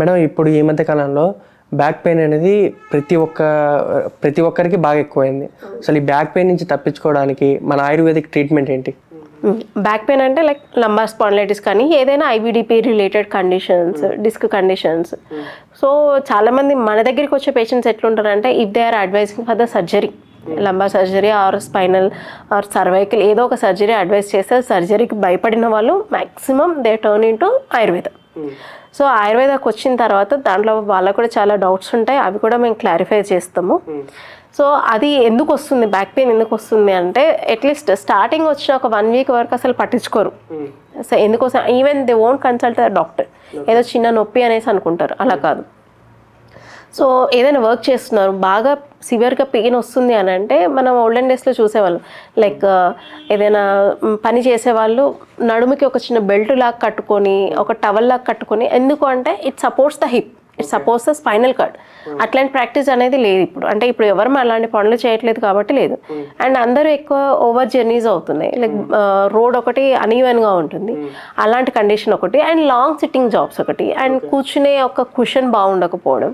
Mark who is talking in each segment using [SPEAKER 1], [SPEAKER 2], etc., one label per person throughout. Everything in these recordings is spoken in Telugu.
[SPEAKER 1] మేడం ఇప్పుడు ఈ మధ్య కాలంలో బ్యాక్ పెయిన్ అనేది ప్రతి ఒక్కరికి బాగా ఎక్కువైంది. అసలు ఈ బ్యాక్ పెయిన్ నుంచి తప్పించుకోవడానికి మన ఆయుర్వేదిక్ ట్రీట్మెంట్ ఏంటి?
[SPEAKER 2] బ్యాక్ పెయిన్ అంటే లైక్ లంబార్ స్పాండిలైటిస్ కానీ ఏదైనా IBDP related conditions, disc conditions. So చాలామంది మన దగ్గరికి వచ్చే పేషెంట్స్ ఎట్లుంటారంటే if they are advising for the surgery, lumbar surgery or spinal or cervical ఏదో ఒక సర్జరీ అడ్వైస్ చేస్తే సర్జరీకి భయపడిన వాళ్ళు maximum they turn in to Ayurveda. So ఆయుర్వేదకు వచ్చిన తర్వాత దాంట్లో వాళ్ళకు కూడా చాలా డౌట్స్ ఉంటాయి, అవి కూడా మేము క్లారిఫై చేస్తాము. సో అది ఎందుకు వస్తుంది, బ్యాక్ పెయిన్ ఎందుకు వస్తుంది అంటే అట్లీస్ట్ స్టార్టింగ్ వచ్చిన ఒక 1 వీక్ వరకు అసలు పట్టించుకోరు. సో ఎందుకోసం even they won't consult the doctor, ఏదో చిన్న నొప్పి అనేసి అనుకుంటారు, అలా కాదు. సో ఏదైనా వర్క్ చేస్తున్నారు బాగా సివియర్గా పెయిన్ వస్తుంది అని అంటే మనం ఓల్డెన్ డేస్లో చూసేవాళ్ళం, లైక్ ఏదైనా పని చేసేవాళ్ళు నడుముకి ఒక చిన్న బెల్ట్ లాగా కట్టుకొని ఒక టవల్ లాగా కట్టుకొని, ఎందుకు అంటే it supports the hip, it supports the spinal cord. అట్లాంటి ప్రాక్టీస్ అనేది లేదు ఇప్పుడు, అంటే ఇప్పుడు ఎవరు అలాంటి పనులు చేయట్లేదు కాబట్టి లేదు. అండ్ అందరూ ఎక్కువ ఓవర్ జర్నీస్ అవుతున్నాయి, లైక్ రోడ్ ఒకటి అనీవెన్గా ఉంటుంది, అలాంటి కండిషన్ ఒకటి, అండ్ లాంగ్ సిట్టింగ్ జాబ్స్ ఒకటి, అండ్ కూర్చునే ఒక కుషన్ బాగుండకపోవడం,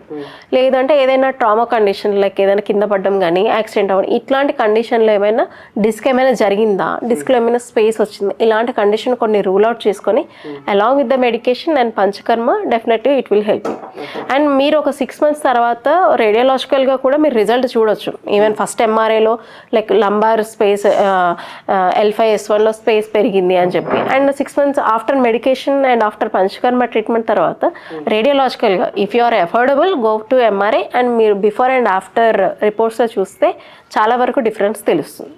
[SPEAKER 2] లేదంటే ఏదైనా ట్రామా కండిషన్ లైక్ ఏదైనా కింద పడడం కానీ యాక్సిడెంట్ అవ్వడం, ఇట్లాంటి కండిషన్లో ఏమైనా డిస్క్ ఏమైనా జరిగిందా, డిస్క్లో ఏమైనా స్పేస్ వచ్చింది, ఇలాంటి కండిషన్ కొన్ని రూల్ అవుట్ చేసుకొని along with the medication and panchakarma definitely it will help you. And మీరు ఒక 6 months తర్వాత రేడియోలాజికల్గా కూడా మీరు రిజల్ట్ చూడొచ్చు. ఈవెన్ ఫస్ట్ ఎంఆర్ఐలో లైక్ లంబార్ స్పేస్ L5S1లో స్పేస్ పెరిగింది అని చెప్పి, and 6 months after medication and after panchakarma treatment తర్వాత రేడియోలాజికల్గా if you are affordable go to MRI and మీరు బిఫోర్ అండ్ ఆఫ్టర్ రిపోర్ట్స్లో చూస్తే చాలా వరకు డిఫరెన్స్ తెలుస్తుంది.